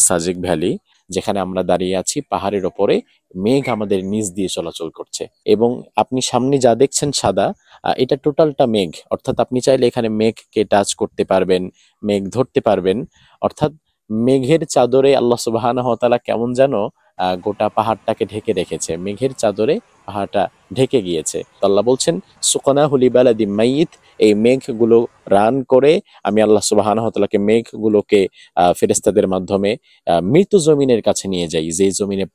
Sajek valley, যেখানে আমরা দাঁড়িয়ে আছি পাহাড়ের ওপরে। মেঘ আমাদের নিচ দিয়ে চলাচল করছে এবং আপনি সামনে যা দেখছেন সাদা, এটা টোটালটা মেঘ। অর্থাৎ আপনি চাইলে এখানে মেঘকে টাচ করতে পারবেন, মেঘ ধরতে পারবেন। অর্থাৎ মেঘের চাদরে আল্লাহ সুবহানাহু ওয়া তাআলা কেমন যেন গোটা পাহাড়টাকে ঢেকে রেখেছে। মেঘের চাদরে পাহাড়টা ঢেকে গিয়েছে। তো আল্লাহ বলছেন সুকনাহু লিবালাদিম মাইয়িত, এই মেঘগুলো রান করে আমি আল্লাহ সুবহানাহু ওয়া তাআলাকে মেঘগুলোকে ফেরেশতাদের মাধ্যমে মৃত জমিনের কাছে নিয়ে যাই, যে জমিনে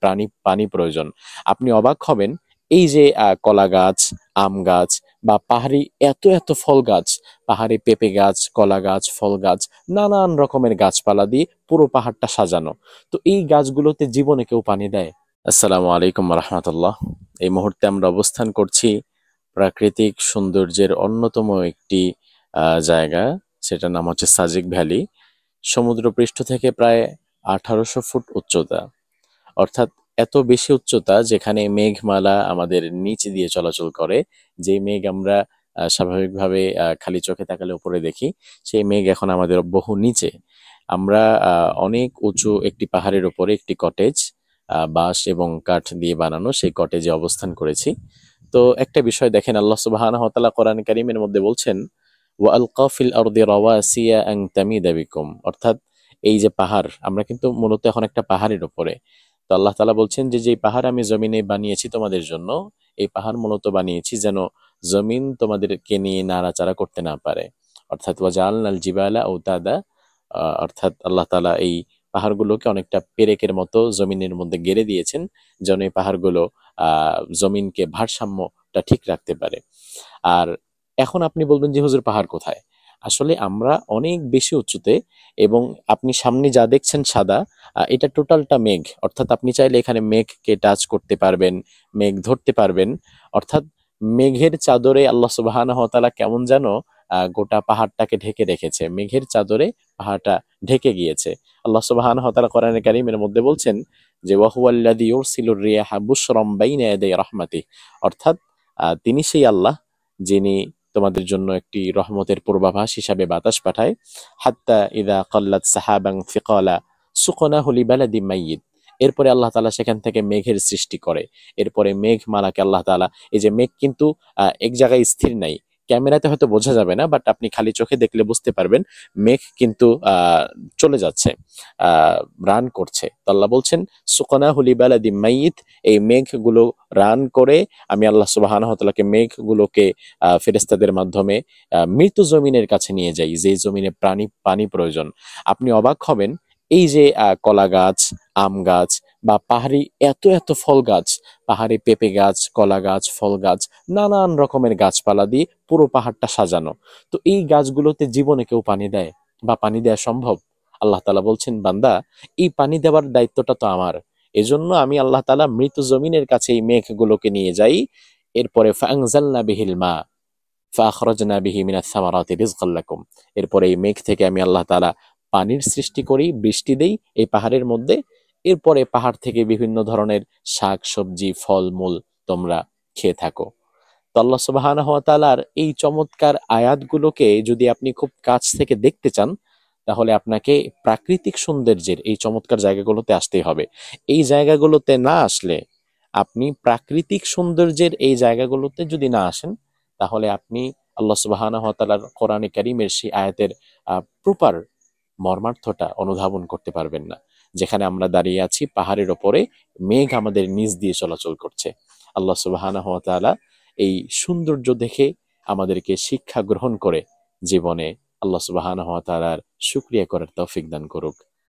পানি প্রয়োজন। আপনি অবাক হবেন, এই যে কলা গাছ, আম গাছ বা পাহাড়ি এত এত ফল গাছ, পাহাড়ি পেঁপে গাছ, কলা গাছ, ফল গাছ, নানান রকমের গাছপালা দিয়ে পুরো পাহাড়টা সাজানো। তো এই গাছগুলোতে জীবনে কেউ পানি দেয়? আসসালামু আলাইকুম রহমতুল্লাহ। এই মুহূর্তে আমরা অবস্থান করছি প্রাকৃতিক সৌন্দর্যের অন্যতম একটি জায়গা, সেটার নাম হচ্ছে সাজেক ভ্যালি। সমুদ্রপৃষ্ঠ থেকে প্রায় 1800 ফুট উচ্চতা, অর্থাৎ এত বেশি উচ্চতা যেখানে মেঘমালা আমাদের নিচ দিয়ে চলাচল করে। যে মেঘ আমরা স্বাভাবিকভাবে খালি চোখে তাকালে উপরে দেখি, সেই মেঘ এখন আমাদের বহু নিচে। আমরা অনেক উঁচু একটি পাহাড়ের উপরে একটি কটেজ, বাঁশ এবং কাঠ দিয়ে বানানো সেই কটেজে অবস্থান করেছি। তো একটা বিষয় দেখেন, আল্লাহ সুবহানাহু ওয়া তাআলা কোরআন কারীমের মধ্যে বলছেন ওয়া আলকা ফিল আরদি রাওয়াসিয়া আন তামিদা বিকুম, অর্থাৎ এই যে পাহাড়, আমরা কিন্তু মূলত এখন একটা পাহাড়ের উপরে। তো আল্লাহ তাআলা বলছেন যে যেই পাহাড় আমি জমিনে বানিয়েছি তোমাদের জন্য, এই পাহাড় মূলত বানিয়েছি যেন জমিন তোমাদেরকে নিয়ে নাড়াচাড়া করতে না পারে। অর্থাৎ ওয়াজআলনাল জিবালা আওতাদা, অর্থাৎ আল্লাহ তাআলা এই পাহাড়গুলোকে অনেকটা পেরেকের মতো জমিনের মধ্যে গেড়ে দিয়েছেন, যেন এই পাহাড়গুলো জমিনকে ভারসাম্যটা ঠিক রাখতে পারে। আর এখন আপনি বলবেন যে হুজুর পাহাড় কোথায়? আসলে আমরা অনেক বেশি উঁচুতে, এবং আপনি সামনে যা দেখছেন সাদা, এটা টোটালটা মেঘ। অর্থাৎ আপনি চাইলে এখানে মেঘকে টাচ করতে পারবেন, মেঘ ধরতে পারবেন। অর্থাৎ মেঘের চাদরে আল্লাহ সুবহানাহু ওয়া তাআলা কেমন যেন গোটা পাহাড়টাকে ঢেকে রেখেছে। মেঘের চাদরে পাহাড়টা ঢেকে গিয়েছে। আল্লাহ সুবহানাহু ওয়া তাআলা কোরআনে কারীমের মধ্যে বলছেন যে ওয়াহুয়াল্লাযী ইউরসিলুর রিয়াহা বুশরাম বাইনা ইয়াদাই রাহমাতিহি, অর্থাৎ তিনি সেই আল্লাহ যিনি তোমাদের জন্য একটি রহমতের পূর্বাভাস হিসাবে বাতাস পাঠায়। হাত্তা ইদা কাল্লাত সাহাবাং ফিকালা সুকনাহু লিবালাদিম মাইয়িত, এরপরে আল্লাহ তাআলা সেখান থেকে মেঘের সৃষ্টি করে। এরপরে মেঘমালাকে আল্লাহ তাআলা, এই যে মেঘ কিন্তু এক জায়গায় স্থির নাই, ক্যামেরাতে হয়তো বোঝা যাবে না, বাট আপনি খালি চোখে দেখলে বুঝতে পারবেন মেঘ কিন্তু চলে যাচ্ছে, রান করছে। তো আল্লাহ বলছেন সুকনাহু লিবালাদিম মাইয়িত, এই মেঘগুলো রান করে আমি আল্লাহ সুবহানাহু ওয়া তাআলাকে মেঘগুলোকে ফেরেশতাদের মাধ্যমে মৃত জমিনের কাছে নিয়ে যাই, যে জমিনে পানি প্রয়োজন। আপনি অবাক হবেন, এই যে কলা গাছ, আম গাছ বা পাহাড়ি এত এত ফল গাছ, পাহাড়ি পেঁপে গাছ, কলা গাছ, ফল গাছ, নানান রকমের গাছপালা দিয়ে পুরো পাহাড়টা সাজানো। তো এই গাছগুলোতে জীবনে কেউ পানি দেয় বা পানি দেওয়া সম্ভব? আল্লাহ তাআলা বলছেন বান্দা, এই পানি দেওয়ার দায়িত্বটা তো আমার। এজন্য আমি আল্লাহ তাআলা মৃত জমিনের কাছে এই মেঘগুলোকে নিয়ে যাই। এরপরে ফাআনজালনা বিহিল মা ফাআখরাজনা বিহি মিনাস সামারাতি রিজকাল লাকুম, এরপরে এই মেঘ থেকে আমি আল্লাহ তাআলা পানির সৃষ্টি করি, বৃষ্টি দেই এই পাহাড়ের মধ্যে। এরপরে পাহাড় থেকে বিভিন্ন ধরনের শাক সবজি ফলমূল তোমরা খেয়ে থাকো। তো আল্লাহ সুবহানাহু ওয়া তাআলার এই চমৎকার আয়াতগুলোকে যদি আপনি খুব কাছ থেকে দেখতে চান, তাহলে আপনাকে প্রাকৃতিক সৌন্দর্যের এই চমৎকার জায়গাগুলোতে আসতেই হবে। এই জায়গাগুলোতে না আসলে, আপনি প্রাকৃতিক সৌন্দর্যের এই জায়গাগুলোতে যদি না আসেন, তাহলে আপনি আল্লাহ সুবহানাহু ওয়া তাআলার কোরআনে কারীমের সেই আয়াতের প্রপার মর্মার্থটা অনুধাবন করতে পারবেন না। যেখানে আমরা দাঁড়িয়ে আছি পাহাড়ের ওপরে, মেঘ আমাদের নিচ দিয়ে চলাচল করছে। আল্লাহ সুবহানাহু ওয়া তাআলা এই সৌন্দর্য দেখে আমাদেরকে শিক্ষা গ্রহণ করে জীবনে আল্লাহ সুবহানাহু ওয়া তাআলার শুকরিয়া করার তৌফিক দান করুক।